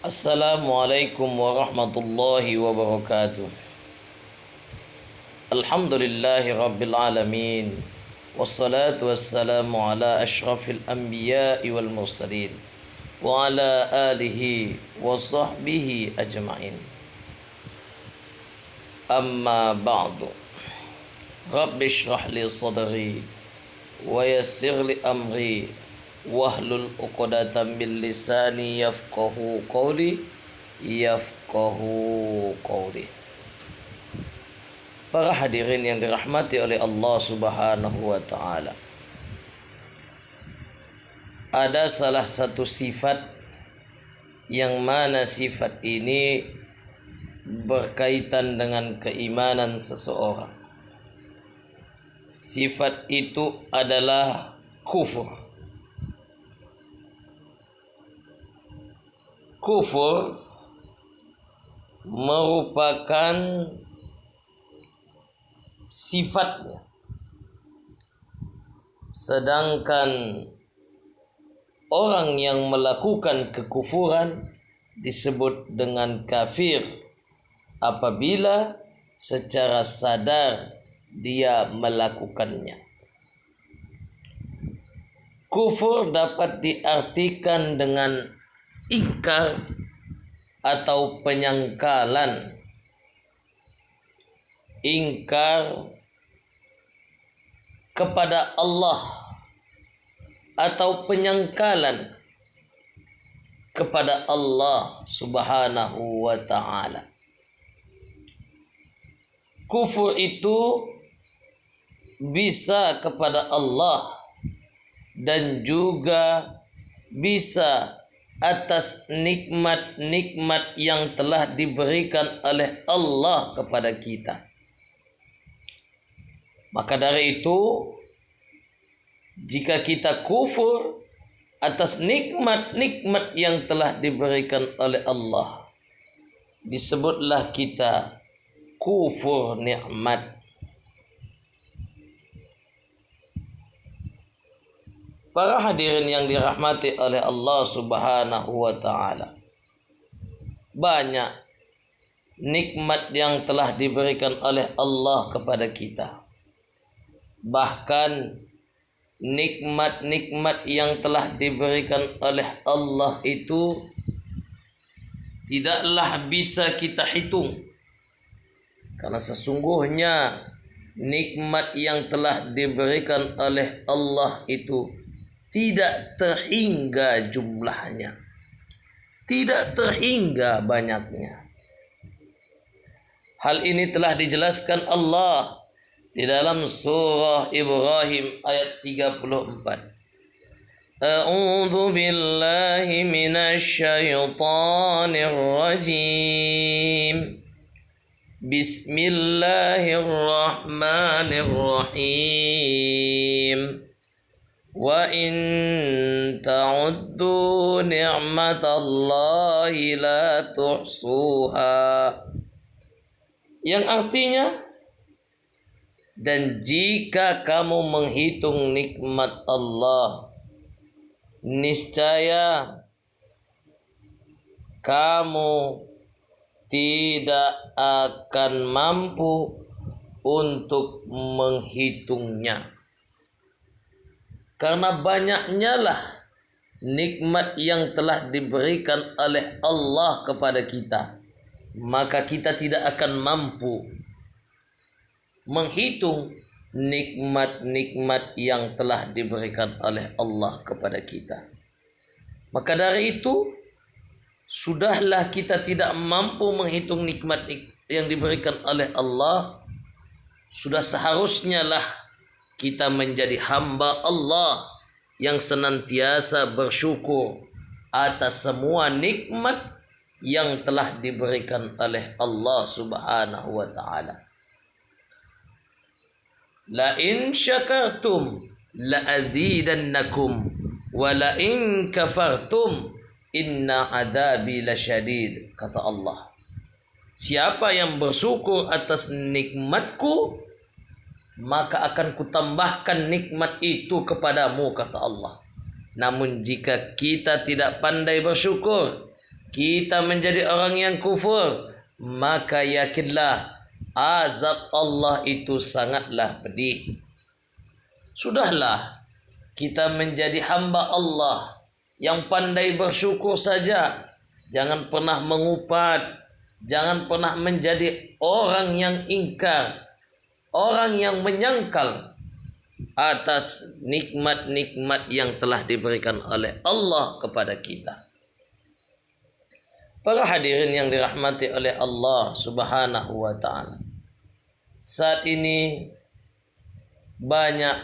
Assalamualaikum warahmatullahi wabarakatuh. Alhamdulillahi rabbil alamin. Wassalatu wassalamu ala ashrafil anbiya'i wal mursalin wa ala alihi wa sahbihi ajma'in. Amma ba'du. Rabbi shrah li sadri wa yassir li amri wahlul uqdatan min lisani yafqahu qawli. Para hadirin yang dirahmati oleh Allah Subhanahu wa taala, ada salah satu sifat yang mana sifat ini berkaitan dengan keimanan seseorang. Sifat itu adalah kufur. Kufur merupakan sifatnya, sedangkan orang yang melakukan kekufuran disebut dengan kafir apabila secara sadar dia melakukannya. Kufur dapat diartikan dengan ingkar atau penyangkalan. Ingkar kepada Allah atau penyangkalan kepada Allah Subhanahu wa ta'ala. Kufur itu bisa kepada Allah dan juga bisa atas nikmat-nikmat yang telah diberikan oleh Allah kepada kita. Maka dari itu, jika kita kufur atas nikmat-nikmat yang telah diberikan oleh Allah, disebutlah kita kufur nikmat. Para hadirin yang dirahmati oleh Allah Subhanahu wa ta'ala, banyak nikmat yang telah diberikan oleh Allah kepada kita. Bahkan nikmat-nikmat yang telah diberikan oleh Allah itu tidaklah bisa kita hitung, karena sesungguhnya nikmat yang telah diberikan oleh Allah itu tidak terhingga jumlahnya, tidak terhingga banyaknya. Hal ini telah dijelaskan Allah di dalam surah Ibrahim ayat 34. A'udzu billahi minasy syaithanir rajim. Bismillahirrahmanirrahim. Wa in ta'uddu ni'matallahi la tuhsuha. Yang artinya, dan jika kamu menghitung nikmat Allah, niscaya kamu tidak akan mampu untuk menghitungnya. Karena banyaknya lah nikmat yang telah diberikan oleh Allah kepada kita, maka kita tidak akan mampu menghitung nikmat-nikmat yang telah diberikan oleh Allah kepada kita. Maka dari itu, sudahlah kita tidak mampu menghitung nikmat yang diberikan oleh Allah, sudah seharusnya lah kita menjadi hamba Allah yang senantiasa bersyukur atas semua nikmat yang telah diberikan oleh Allah Subhanahu wa ta'ala. La in syakartum la azidannakum wa la in kafartum inna adabi lasyadid, kata Allah. Siapa yang bersyukur atas nikmatku, maka akan kutambahkan nikmat itu kepadamu, kata Allah. Namun jika kita tidak pandai bersyukur, kita menjadi orang yang kufur, maka yakinlah azab Allah itu sangatlah pedih. Sudahlah kita menjadi hamba Allah yang pandai bersyukur saja. Jangan pernah mengupat, jangan pernah menjadi orang yang ingkar, orang yang menyangkal atas nikmat-nikmat yang telah diberikan oleh Allah kepada kita. Para hadirin yang dirahmati oleh Allah Subhanahu wa ta'ala, saat ini banyak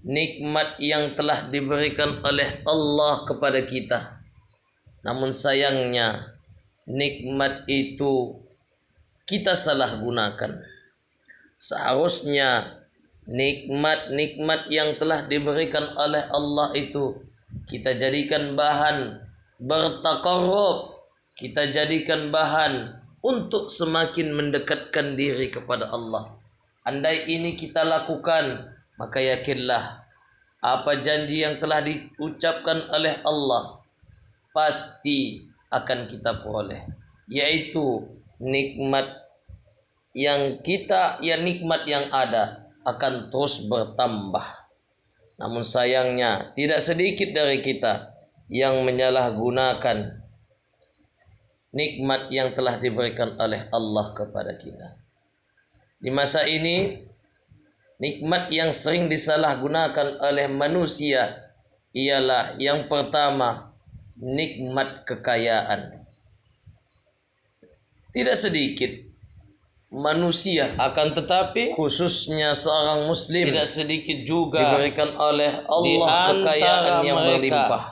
nikmat yang telah diberikan oleh Allah kepada kita. Namun sayangnya nikmat itu kita salah gunakan. Seharusnya nikmat-nikmat yang telah diberikan oleh Allah itu kita jadikan bahan bertaqarrub, kita jadikan bahan untuk semakin mendekatkan diri kepada Allah. Andai ini kita lakukan, maka yakinlah apa janji yang telah diucapkan oleh Allah pasti akan kita peroleh, yaitu nikmat yang nikmat yang ada akan terus bertambah. Namun sayangnya tidak sedikit dari kita yang menyalahgunakan nikmat yang telah diberikan oleh Allah kepada kita. Di masa ini, nikmat yang sering disalahgunakan oleh manusia ialah yang pertama, nikmat kekayaan. Tidak sedikit manusia, akan tetapi khususnya seorang muslim, tidak sedikit juga diberikan oleh Allah kekayaan yang berlimpah,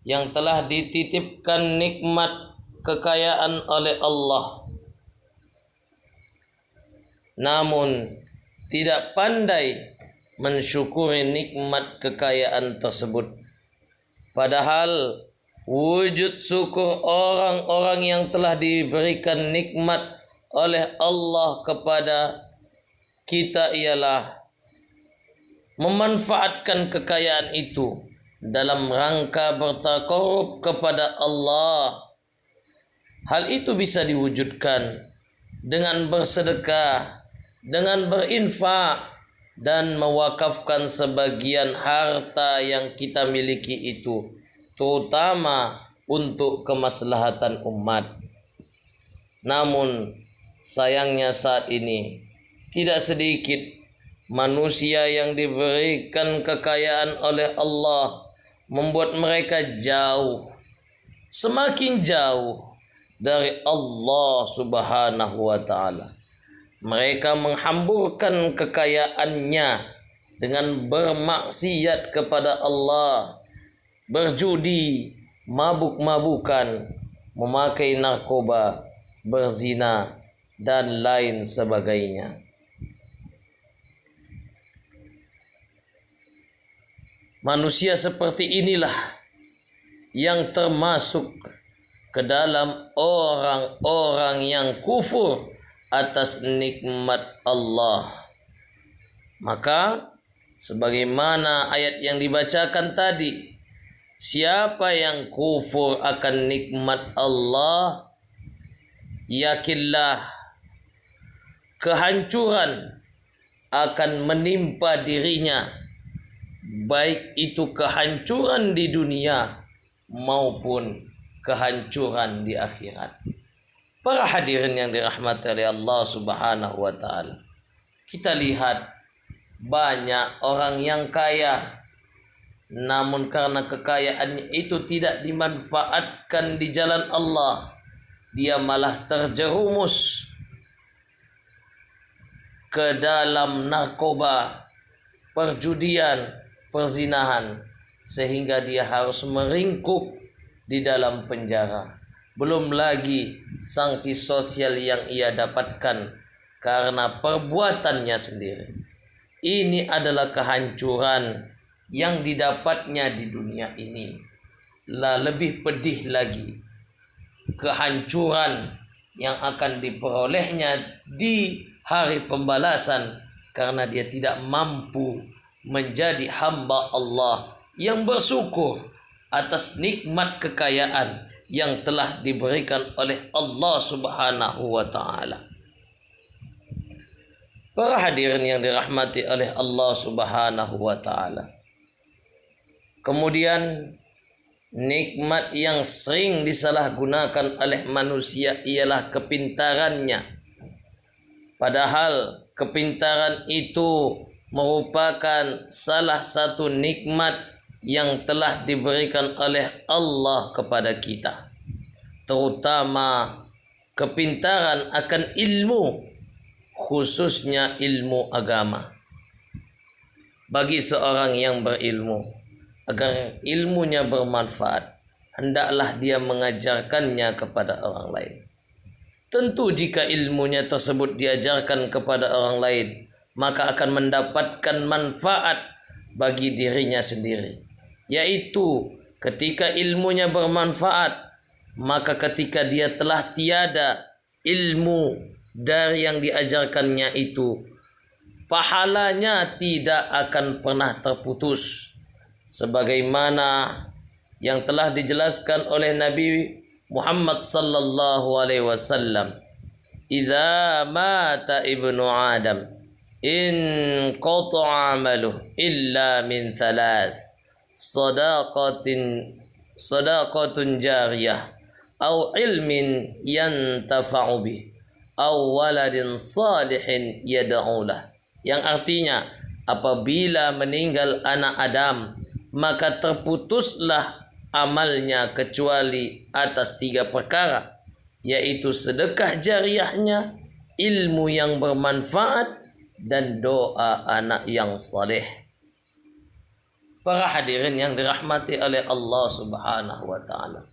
yang telah dititipkan nikmat kekayaan oleh Allah, namun tidak pandai mensyukuri nikmat kekayaan tersebut. Padahal wujud syukur orang-orang yang telah diberikan nikmat oleh Allah kepada kita ialah memanfaatkan kekayaan itu dalam rangka bertaqarrub kepada Allah. Hal itu bisa diwujudkan dengan bersedekah, dengan berinfak, dan mewakafkan sebagian harta yang kita miliki itu, terutama untuk kemaslahatan umat. Namun sayangnya saat ini tidak sedikit manusia yang diberikan kekayaan oleh Allah membuat mereka jauh, semakin jauh dari Allah Subhanahu wa ta'ala. Mereka menghamburkan kekayaannya dengan bermaksiat kepada Allah, berjudi, mabuk-mabukan, memakai narkoba, berzina, dan lain sebagainya. Manusia seperti inilah yang termasuk ke dalam orang-orang yang kufur atas nikmat Allah. Maka sebagaimana ayat yang dibacakan tadi, siapa yang kufur akan nikmat Allah, yakinlah kehancuran akan menimpa dirinya, baik itu kehancuran di dunia maupun kehancuran di akhirat. Para hadirin yang dirahmati oleh Allah Subhanahu wa ta'ala, kita lihat banyak orang yang kaya, namun karena kekayaannya itu tidak dimanfaatkan di jalan Allah, dia malah terjerumus ke dalam narkoba, perjudian, perzinahan, sehingga dia harus meringkuk di dalam penjara. Belum lagi sanksi sosial yang ia dapatkan karena perbuatannya sendiri. Ini adalah kehancuran yang didapatnya di dunia ini. Lebih pedih lagi, kehancuran yang akan diperolehnya di hari pembalasan karena dia tidak mampu menjadi hamba Allah yang bersyukur atas nikmat kekayaan yang telah diberikan oleh Allah Subhanahu wa taala. Para hadirin yang dirahmati oleh Allah Subhanahu wa taala. Kemudian nikmat yang sering disalahgunakan oleh manusia ialah kepintarannya. Padahal kepintaran itu merupakan salah satu nikmat yang telah diberikan oleh Allah kepada kita. Terutama kepintaran akan ilmu, khususnya ilmu agama. Bagi seorang yang berilmu, agar ilmunya bermanfaat, hendaklah dia mengajarkannya kepada orang lain. Tentu jika ilmunya tersebut diajarkan kepada orang lain, maka akan mendapatkan manfaat bagi dirinya sendiri. Yaitu ketika ilmunya bermanfaat, maka ketika dia telah tiada ilmu dari yang diajarkannya itu, pahalanya tidak akan pernah terputus. Sebagaimana yang telah dijelaskan oleh Nabi Muhammad sallallahu alaihi wasallam, "Idza mata ibnu Adam in qata'a 'amaluhu illa min thalath, sadaqatun jariyah aw ilmin yantafa'u bih aw waladin salihin yad'u lah." Yang artinya, apabila meninggal anak Adam, maka terputuslah amalnya kecuali atas 3 perkara, yaitu sedekah jariahnya, ilmu yang bermanfaat, dan doa anak yang saleh. Para hadirin yang dirahmati oleh Allah Subhanahu wa taala,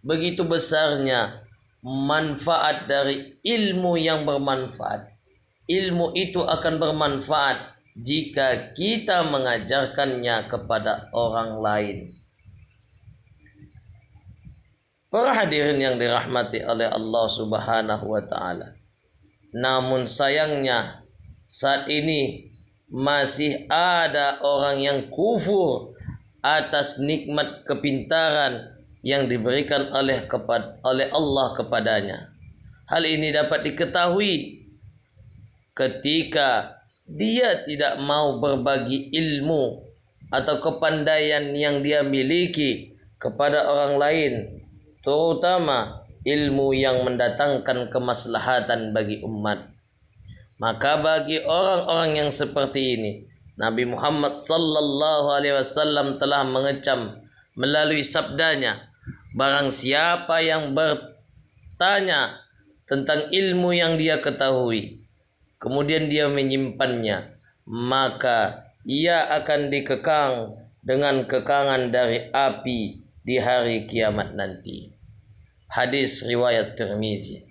begitu besarnya manfaat dari ilmu yang bermanfaat. Ilmu itu akan bermanfaat jika kita mengajarkannya kepada orang lain. Para hadirin yang dirahmati oleh Allah Subhanahu wa taala, namun sayangnya saat ini masih ada orang yang kufur atas nikmat kepintaran yang diberikan oleh Allah kepadanya. Hal ini dapat diketahui ketika dia tidak mau berbagi ilmu atau kepandaian yang dia miliki kepada orang lain, terutama ilmu yang mendatangkan kemaslahatan bagi umat. Maka bagi orang-orang yang seperti ini, Nabi Muhammad sallallahu alaihi wasallam telah mengecam melalui sabdanya, barang siapa yang bertanya tentang ilmu yang dia ketahui, kemudian dia menyimpannya, maka ia akan dikekang dengan kekangan dari api di hari kiamat nanti. Hadis riwayat Tirmizi.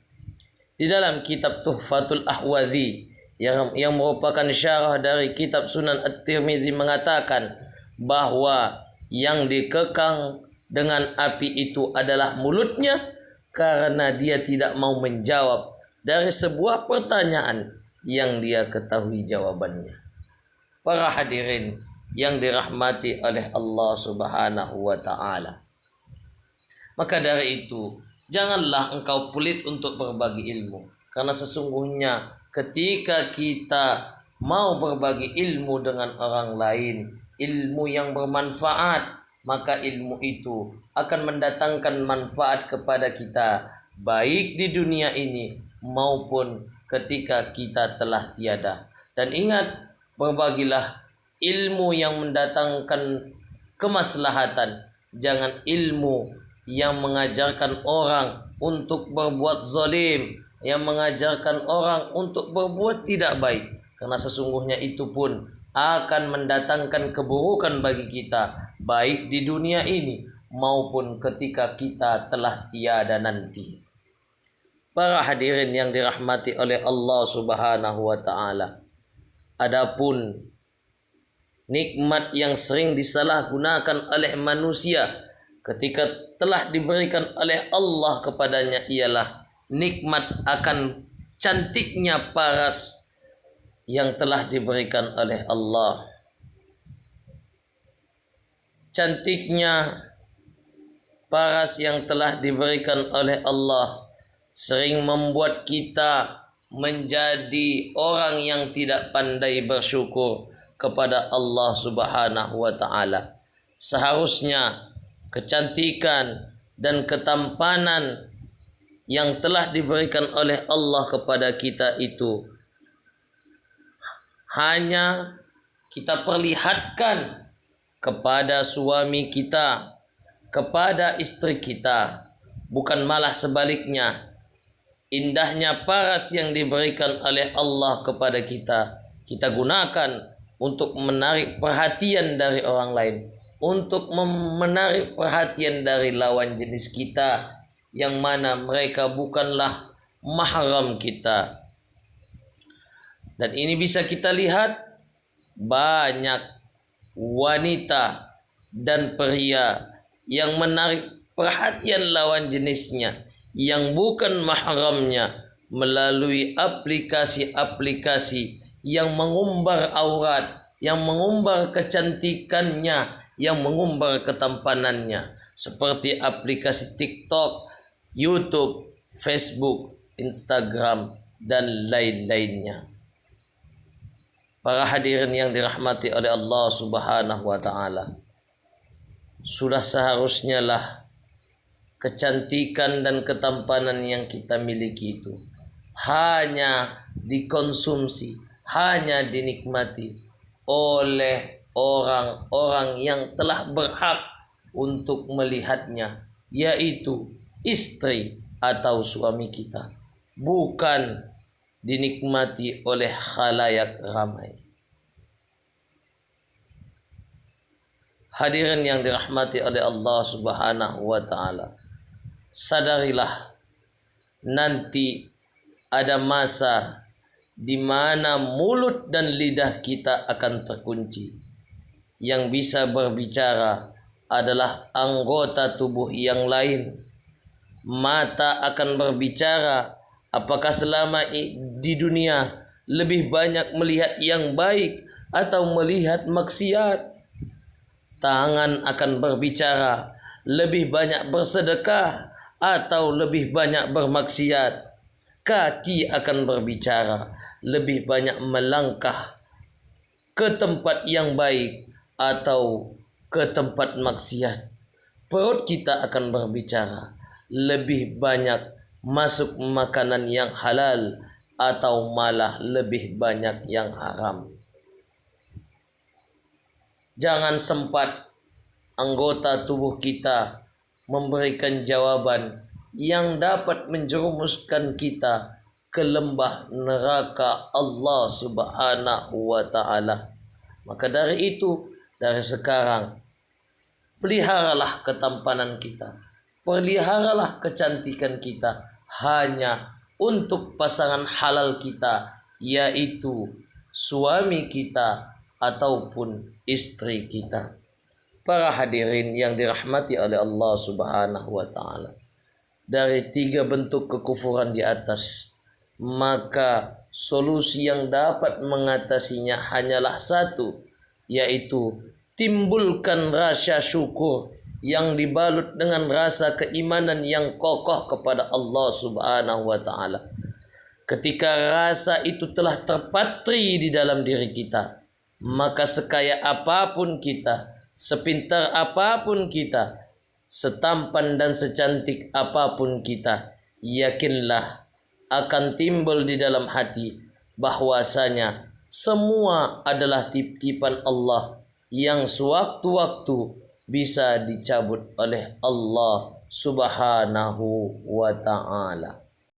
Di dalam kitab Tuhfatul Ahwadhi yang merupakan syarah dari kitab Sunan At-Tirmizi mengatakan bahwa yang dikekang dengan api itu adalah mulutnya, karena dia tidak mau menjawab dari sebuah pertanyaan yang dia ketahui jawabannya. Para hadirin yang dirahmati oleh Allah Subhanahu wa taala, maka dari itu janganlah engkau pelit untuk berbagi ilmu, karena sesungguhnya ketika kita mau berbagi ilmu dengan orang lain, ilmu yang bermanfaat, maka ilmu itu akan mendatangkan manfaat kepada kita, baik di dunia ini maupun ketika kita telah tiada. Dan ingat, berbagilah ilmu yang mendatangkan kemaslahatan, jangan ilmu yang mengajarkan orang untuk berbuat zalim, yang mengajarkan orang untuk berbuat tidak baik, karena sesungguhnya itu pun akan mendatangkan keburukan bagi kita, baik di dunia ini maupun ketika kita telah tiada nanti. Para hadirin yang dirahmati oleh Allah Subhanahu wa taala, adapun nikmat yang sering disalahgunakan oleh manusia ketika telah diberikan oleh Allah kepadanya ialah nikmat akan cantiknya paras yang telah diberikan oleh Allah. Cantiknya paras yang telah diberikan oleh Allah sering membuat kita menjadi orang yang tidak pandai bersyukur kepada Allah Subhanahu wa taala. Seharusnya kecantikan dan ketampanan yang telah diberikan oleh Allah kepada kita itu hanya kita perlihatkan kepada suami kita, kepada istri kita, bukan malah sebaliknya. Indahnya paras yang diberikan oleh Allah kepada kita, kita gunakan untuk menarik perhatian dari orang lain, untuk menarik perhatian dari lawan jenis kita, yang mana mereka bukanlah mahram kita. Dan ini bisa kita lihat banyak wanita dan pria yang menarik perhatian lawan jenisnya yang bukan mahramnya melalui aplikasi-aplikasi yang mengumbar aurat, yang mengumbar kecantikannya, yang mengumbar ketampanannya, seperti aplikasi TikTok, YouTube, Facebook, Instagram, dan lain-lainnya. Para hadirin yang dirahmati oleh Allah Subhanahu wa taala, sudah seharusnya lah kecantikan dan ketampanan yang kita miliki itu hanya dikonsumsi, hanya dinikmati oleh orang-orang yang telah berhak untuk melihatnya, yaitu istri atau suami kita, bukan dinikmati oleh khalayak ramai. Hadirin yang dirahmati oleh Allah Subhanahu wa taala, sadarilah nanti ada masa di mana mulut dan lidah kita akan terkunci. Yang bisa berbicara adalah anggota tubuh yang lain. Mata akan berbicara apakah selama di dunia lebih banyak melihat yang baik atau melihat maksiat. Tangan akan berbicara lebih banyak bersedekah atau lebih banyak bermaksiat. Kaki akan berbicara lebih banyak melangkah ke tempat yang baik atau ke tempat maksiat. Perut kita akan berbicara lebih banyak masuk makanan yang halal atau malah lebih banyak yang haram. Jangan sempat anggota tubuh kita memberikan jawaban yang dapat menjerumuskan kita ke lembah neraka Allah Subhanahu wa taala. Maka dari itu, dari sekarang peliharalah ketampanan kita, peliharalah kecantikan kita hanya untuk pasangan halal kita, yaitu suami kita ataupun istri kita. Para hadirin yang dirahmati oleh Allah Subhanahu wa taala, dari 3 bentuk kekufuran di atas, maka solusi yang dapat mengatasinya hanyalah satu, yaitu timbulkan rasa syukur yang dibalut dengan rasa keimanan yang kokoh kepada Allah Subhanahu wa taala. Ketika rasa itu telah terpatri di dalam diri kita, maka sekaya apapun kita, sepintar apapun kita, setampan dan secantik apapun kita, yakinlah akan timbul di dalam hati bahwasanya semua adalah titipan Allah yang sewaktu-waktu bisa dicabut oleh Allah Subhanahu wa ta'ala.